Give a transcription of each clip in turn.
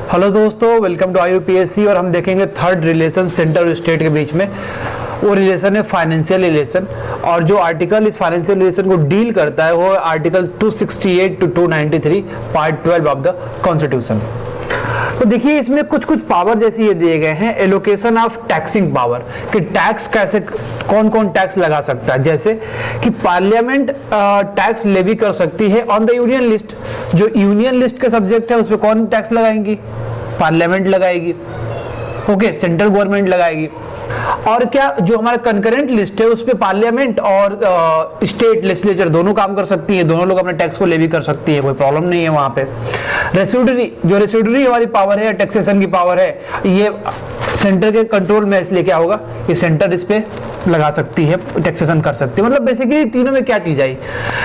Hello दोस्तों, welcome to IUPAC। और हम देखेंगे थर्ड रिलेशन सेंटर और स्टेट के बीच में। वो रिलेशन है फाइनेंशियल रिलेशन, और जो आर्टिकल इस फाइनेंशियल रिलेशन को डील करता है वो article 268 to 293 part 12 of the constitution. तो देखिए, इसमें कुछ पावर जैसे ये दिए गए हैं, एलोकेशन ऑफ टैक्सिंग पावर, कि टैक्स कैसे कौन कौन टैक्स लगा सकता है। जैसे कि पार्लियामेंट टैक्स लेवी कर सकती है ऑन द यूनियन लिस्ट। जो यूनियन लिस्ट के सब्जेक्ट है उस पर कौन टैक्स लगाएंगी? पार्लियामेंट लगाएगी। ओके, सेंट्रल गवर्नमेंट लगाएगी। और क्या जो हमारा कंकरेंट लिस्ट है उस पे पार्लियामेंट और स्टेट लेजिस्लेचर दोनों काम कर सकती है, दोनों लोग अपने टैक्स को लेवी कर सकती है, कोई प्रॉब्लम नहीं है वहां पे। रेसिड्यूरी, जो रेसिड्यूरी हमारी पावर है, टैक्सेशन की पावर है, ये सेंटर के कंट्रोल में, इसलिए क्या होगा, ये सेंटर इस पे लगा सकती है, टैक्सेशन कर सकती है। मतलब बेसिकली तीनों में क्या चीज आई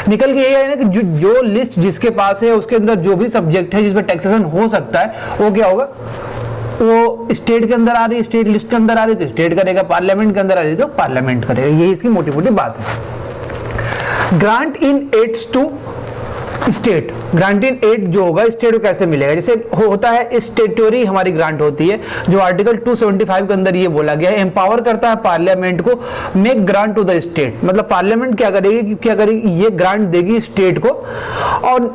निकल के, ये है ना कि जो लिस्ट जिसके पास है उसके अंदर जो भी सब्जेक्ट है जिसपे टैक्सेशन हो सकता है वो क्या होगा, वो स्टेट के अंदर आ रही है, स्टेट लिस्ट के अंदर आ रही है तो स्टेट करेगा, पार्लियामेंट के अंदर आ रही है तो पार्लियामेंट करेगा। यही इसकी मोटी मोटी बात है। Grant in aids to state, grant in aid जो होगा स्टेट को कैसे मिलेगा? जैसे होता है स्टेटोरी हमारी ग्रांट होती है, जो आर्टिकल 275 के अंदर ये बोला गया है, एम्पावर करता है पार्लियामेंट को make grant to the state. मतलब पार्लियामेंट क्या करेगी, ये ग्रांट देगी स्टेट को, और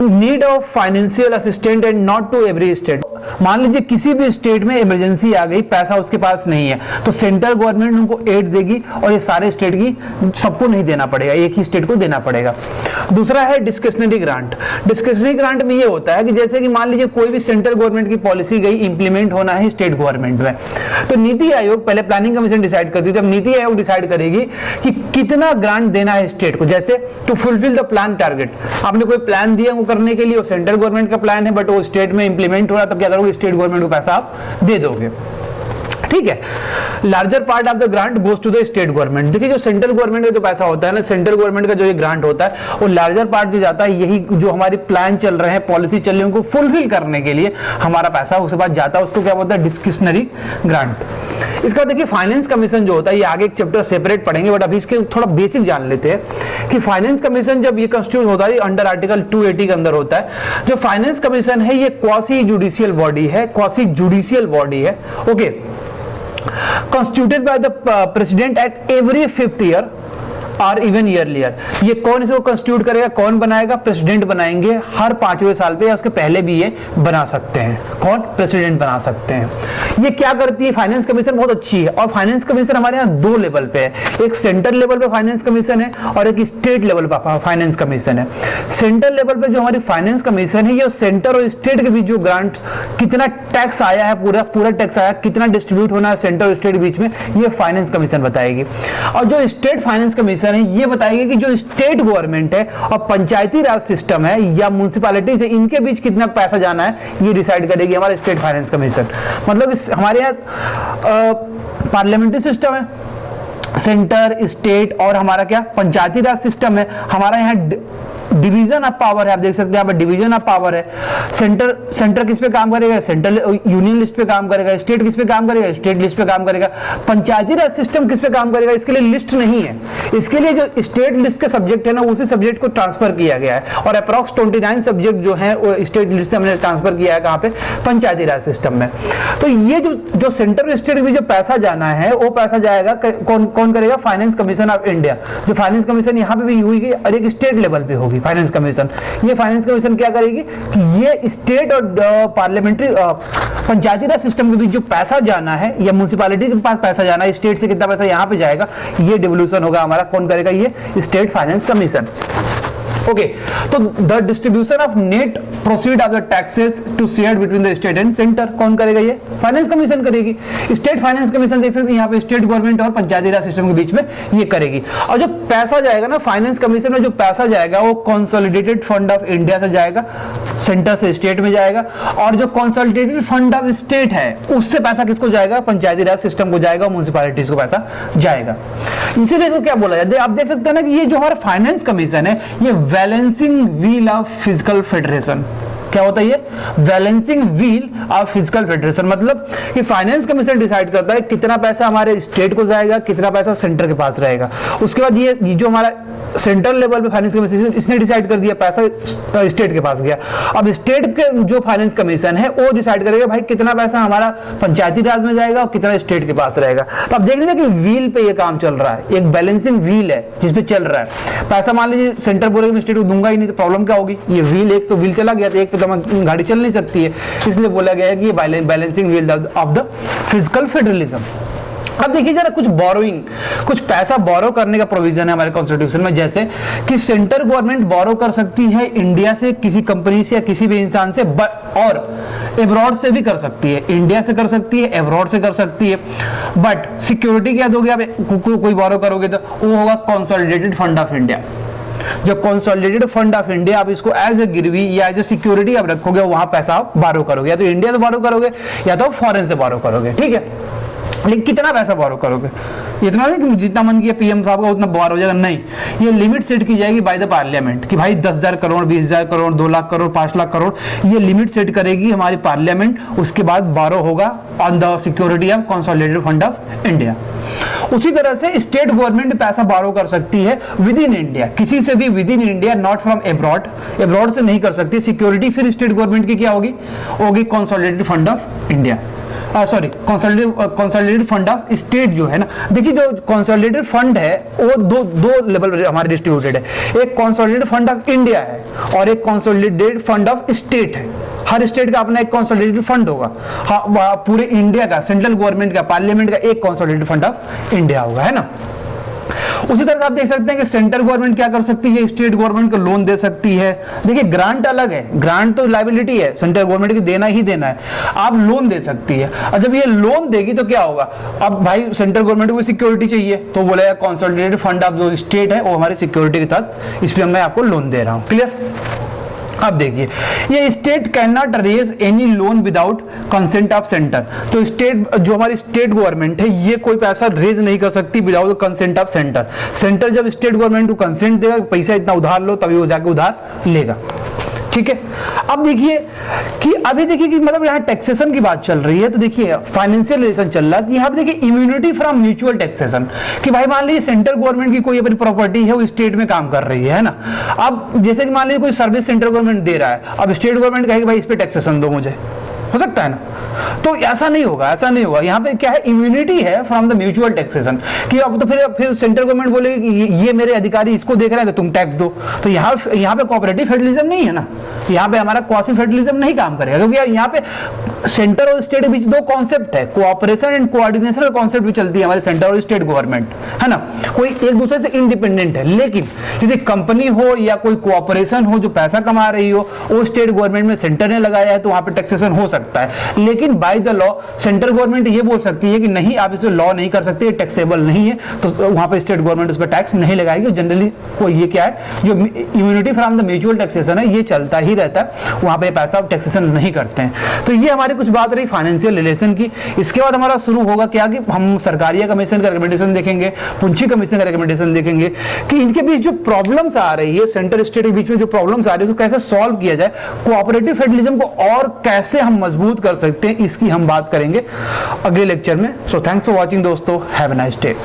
need of financial assistant and not to every state. मान लीजिए किसी भी स्टेट में इमरजेंसी आ गई, पैसा उसके पास नहीं है, तो सेंट्रल गवर्नमेंट उनको एड देगी, और ये सारे स्टेट की सबको नहीं देना पड़ेगा, एक ही स्टेट को देना पड़ेगा। दूसरा है डिस्क्रिशनरी ग्रांट। डिस्क्रिशनरी ग्रांट में ये होता है कि जैसे कि मान लीजिए कोई भी सेंट्रल गवर्नमेंट की पॉलिसी गई, इंप्लीमेंट होना है स्टेट गवर्नमेंट में, तो नीति आयोग, पहले प्लानिंग कमीशन डिसाइड करती है, जब नीति आयोग डिसाइड करेगी कि कितना ग्रांट देना है स्टेट को। जैसे to fulfil the plan target, आपने कोई प्लान दिया वो करने के लिए, वो सेंट्रल गवर्नमेंट का प्लान है बट वो स्टेट में इंप्लीमेंट हो रहा, तब क्या करोगे, स्टेट गवर्नमेंट को पैसा आप दे दोगे। ठीक है। Larger part of the grant goes to the state government. देखिए, जो सेंट्रल गवर्नमेंट का जो पैसा होता है ना, सेंट्रल गवर्नमेंट का जो ये ग्रांट होता है, वो लार्जर पार्ट जो जाता है, यही जो हमारी प्लान चल रहे हैं, पॉलिसी चल रही है, उनको फुलफिल करने के लिए हमारा पैसा उसके बाद जाता है, उसको क्या बोलता है, डिस्क्रिशनरी ग्रांट। इसका देखिए फाइनेंस कमीशन जो होता है, ये आगे एक चैप्टर सेपरेट पढ़ेंगे, बट अभी इसके थोड़ा बेसिक जान लेते हैं कि फाइनेंस कमीशन जब ये कंस्टिट्यूट होता है अंडर आर्टिकल 280 के अंदर होता है। जो फाइनेंस कमीशन है ये क्वासी जुडिशियल बॉडी है, क्वासी जुडिशियल बॉडी है। Okay, constituted by the president at every 5th year और इवन ईयरलियर। ये कौन इसको कंस्टिट्यूट करेगा, कौन बनाएगा? प्रेसिडेंट बनाएंगे हर 5वें साल पे, या उसके पहले भी ये बना सकते हैं। कौन? प्रेसिडेंट बना सकते हैं। ये क्या करती है? फाइनेंस कमीशन बहुत अच्छी है, और फाइनेंस कमीशन हमारे यहाँ दो लेवल पे है, एक सेंट्रल लेवल पे फाइनेंस कमीशन है और एक स्टेट लेवल पे फाइनेंस कमीशन है। सेंट्रल लेवल पे जो हमारी फाइनेंस कमीशन है, ये सेंटर और स्टेट के बीच जो ग्रांट, कितना टैक्स आया है, पूरा टैक्स आया, कितना डिस्ट्रीब्यूट होना है सेंटर और स्टेट के बीच में, ये फाइनेंस कमीशन बताएगी। और जो स्टेट फाइनेंस कमीशन ये बताएगी कि जो स्टेट गवर्नमेंट है और पंचायती राज सिस्टम है या म्युनिसिपैलिटी से, इनके बीच कितना पैसा जाना है, ये डिसाइड करेगी हमारा स्टेट फाइनेंस कमीशन। मतलब हमारे यहाँ पार्लियामेंट्री सिस्टम है, सेंटर, स्टेट, और हमारा क्या पंचायती राज सिस्टम है। हमारा यहाँ डिवीजन ऑफ पावर है, आप देख सकते हैं यहाँ पर डिवीजन ऑफ पावर है। सेंटर किस पे काम करेगा? सेंट्रल यूनियन लिस्ट पे काम करेगा। स्टेट किस पे काम करेगा? स्टेट लिस्ट पे काम करेगा। पंचायती राज सिस्टम किस पे काम करेगा? इसके लिए लिस्ट नहीं है, इसके लिए जो स्टेट लिस्ट के सब्जेक्ट है ना, उसी सब्जेक्ट को ट्रांसफर किया गया है, और अप्रॉक्स 29 सब्जेक्ट जो है वो स्टेट लिस्ट से हमने ट्रांसफर किया है, कहाँ पे? पंचायती राज सिस्टम में। तो ये जो सेंटर और स्टेट में जो पैसा जाना है, वो पैसा जाएगा कौन करेगा? Finance commission of India. जो फाइनेंस कमीशन यहाँ पे भी हुई और एक स्टेट लेवल पे होगी फाइनेंस कमीशन। ये फाइनेंस कमीशन क्या करेगी कि ये स्टेट और पार्लियामेंट्री पंचायती राज सिस्टम के बीच जो पैसा जाना है, या म्युनिसिपैलिटी के पास पैसा जाना है, स्टेट से कितना पैसा यहाँ पे जाएगा, ये डिवोल्यूशन होगा हमारा। कौन करेगा? ये स्टेट फाइनेंस कमीशन। ओके, तो the distribution of net proceed of the taxes to share between the state and centre, कौन करेगा? ये फाइनेंस कमीशन करेगी। स्टेट फाइनेंस कमीशन देख सकते हैं यहाँ पे, स्टेट गवर्नमेंट और पंचायती राज सिस्टम के बीच में ये करेगी। और जो पैसा जाएगा ना फाइनेंस कमीशन में, जो पैसा जाएगा वो कंसोलिडेटेड फंड ऑफ इंडिया से जाएगा, सेंटर से स्टेट में जाएगा, और जो कंसोलिडेटेड फंड ऑफ स्टेट है उससे पैसा किसको जाएगा? पंचायती राज सिस्टम को जाएगा, और म्युनिसिपैलिटीज को पैसा जाएगा। इसीलिए तो क्या बोला जाता है, आप देख सकते हैं ना कि ये जो हमारा फाइनेंस कमीशन है, ये balancing wheel of physical federation. क्या होता है ये? Balancing wheel of physical federation. मतलब कि फाइनेंस कमीशन डिसाइड करता है कितना पैसा हमारे स्टेट को जाएगा, कितना पैसा सेंटर के पास रहेगा। उसके बाद ये जो हमारा सेंट्रल लेवल पे फाइनेंस कमीशन इसने डिसाइड कर दिया, पैसा स्टेट के पास गया। अब स्टेट के जो फाइनेंस कमीशन है वो डिसाइड करेगा भाई कितना पैसा हमारा पंचायती राज में जाएगा और कितना स्टेट के पास रहेगा। तो आप देख लीजिए कि व्हील पे ये काम चल रहा है, एक बैलेंसिंग व्हील है जिसपे चल रहा है। पैसा मान लीजिए सेंटर बोलेगा मैं स्टेट को दूंगा ही नहीं, तो प्रॉब्लम क्या होगी, ये व्हील एक तो व्हील चला गया तो एक तो गाड़ी चल नहीं सकती है, इसलिए बोला गया है कि ये balancing wheel of the physical federalism. अब देखिए जरा कुछ बोरोइंग, कुछ पैसा बोरो करने का प्रोविजन है हमारे कॉन्स्टिट्यूशन में, जैसे कि सेंटर गवर्नमेंट बोरो कर सकती है इंडिया से, किसी कंपनी से या किसी भी इंसान से, और एब्रॉड से भी कर सकती है, इंडिया से कर सकती है, एब्रॉड से कर सकती है। बट सिक्योरिटी क्या दोगे आप, कोई बोरो करोगे तो वो होगा कंसोलिडेटेड फंड ऑफ इंडिया। जो कंसोलिडेटेड फंड ऑफ इंडिया, आप इसको एज ए गिरवी या एज ए सिक्योरिटी आप रखोगे, वहां पैसा आप बोरो करोगे, या तो इंडिया से बोरो करोगे या तो फॉरेन से बोरो करोगे, ठीक है। लेकिन कितना पैसा बोरो करोगे, इतना नहीं कि जितना मन किया पीएम साहब का उतना बोरो हो जाएगा, नहीं, ये लिमिट सेट की जाएगी बाय द पार्लियामेंट कि भाई 10,000 करोड़, 20,000 करोड़, 2 लाख करोड़, 5 लाख करोड़, ये लिमिट सेट करेगी हमारी पार्लियामेंट। उसके बाद बोरो होगा on the security of consolidated fund of India. उसी तरह से स्टेट गवर्नमेंट पैसा बोरो कर सकती है विद इन इंडिया, किसी से भी with in India, not from abroad, abroad से नहीं कर सकती। सिक्योरिटी फिर स्टेट गवर्नमेंट की क्या होगी consolidated fund of India, sorry consolidated fund of state जो है ना। देखिए जो कंसोलिडेटेड फंड है वो दो लेवल हमारे डिस्ट्रीब्यूटेड है, एक कंसोलिडेटेड फंड ऑफ इंडिया है और एक कंसोलिडेटेड फंड ऑफ स्टेट है। हर स्टेट का अपना एक कंसोलिडेटेड फंड होगा, हाँ, पूरे इंडिया का, सेंट्रल गवर्नमेंट का, पार्लियामेंट का एक कंसोलिडेटेड फंड ऑफ इंडिया होगा, है ना। उसी तरह आप देख सकते हैं कि सेंट्रल गवर्नमेंट क्या कर सकती है, स्टेट गवर्नमेंट को लोन दे सकती है। देखिए ग्रांट अलग है, ग्रांट तो लायबिलिटी है, सेंट्रल गवर्नमेंट को देना ही देना है, आप लोन दे सकती है। और जब ये लोन देगी तो क्या होगा, अब भाई सेंट्रल गवर्नमेंट को सिक्योरिटी चाहिए तो बोलेगा कंसोलिडेटेड फंड ऑफ जो स्टेट है वो हमारी सिक्योरिटी के तहत इस पर मैं आपको लोन दे रहा हूं। क्लियर। अब देखिए ये state can not raise any loan without consent of centre. तो स्टेट जो हमारी स्टेट गवर्नमेंट है ये कोई पैसा रेज नहीं कर सकती without consent of centre. Centre जब स्टेट गवर्नमेंट को कंसेंट देगा पैसा इतना उधार लो तभी वो जाके उधार लेगा, ठीक है। अब देखिए कि अभी देखिए कि मतलब यहाँ टैक्सेशन की बात चल रही है, तो देखिए फाइनेंशियल रिलेशन चल रहा है। यहाँ पे देखिए इम्यूनिटी फ्रॉम म्यूचुअल टैक्सेशन, कि भाई मान लीजिए सेंट्रल गवर्नमेंट की कोई अपनी प्रॉपर्टी है वो स्टेट में काम कर रही है ना। अब जैसे कि मान लीजिए कोई सर्विस सेंट्रल गवर्नमेंट दे रहा है, अब स्टेट गवर्नमेंट कहेगी भाई इस पे टैक्सेशन दो मुझे, हो सकता है ना। तो ऐसा नहीं होगा, ऐसा नहीं होगा। यहाँ पे क्या है, इम्यूनिटी है फ्रॉम द म्यूचुअल टैक्सेशन, कि अब तो फिर सेंट्रल गवर्नमेंट बोलेगी कि ये मेरे अधिकारी इसको देख रहे हैं तो तुम टैक्स दो। तो यहाँ पे कोऑपरेटिव फेडरलिज्म नहीं है ना, यहाँ पे हमारा क्वासी फेडरलिज्म नहीं काम करेगा, क्योंकि यहाँ पे सेंटर और स्टेट के बीच दो कॉन्सेप्ट है, कोऑपरेशन एंड कोऑर्डिनेशन का कॉन्सेप्ट भी चलती है हमारे सेंटर और स्टेट गवर्नमेंट, है ना। कोई एक दूसरे से इंडिपेंडेंट है, लेकिन यदि कंपनी हो या कोई कोऑपरेशन हो जो पैसा कमा रही हो, वो स्टेट गवर्नमेंट में सेंटर ने लगाया है तो वहां पे टैक्सेशन हो सकता है। लेकिन by the law central government ये बोल सकती है कि नहीं आप इसे लॉ नहीं कर सकते, टैक्सेबल नहीं है, तो वहां पे स्टेट गवर्नमेंट उस पर टैक्स नहीं लगाएगी। जनरली कोई ये क्या है, जो immunity from the mutual taxation है ये चलता ही रहता है, वहां पे पैसा टैक्सेशन नहीं करते हैं। तो ये हमारी कुछ बात रही फाइनेंशियल रिलेशन की। इसके बाद हमारा शुरू होगा क्या कि हम सरकारिया कमीशन का रिकमेंडेशन देखेंगे, पुंछी कमीशन का रिकमेंडेशन देखेंगे कि इनके बीच जो प्रॉब्लम्स आ रही है, सेंटर स्टेट के बीच में जो प्रॉब्लम्स आ रही है उसको कैसे सॉल्व किया जाए, कोऑपरेटिव फेडरलिज्म को और कैसे हम मजबूत कर सकते हैं, इसकी हम बात करेंगे अगले लेक्चर में। सो थैंक्स फॉर वॉचिंग दोस्तों, हैव अ नाइस डे।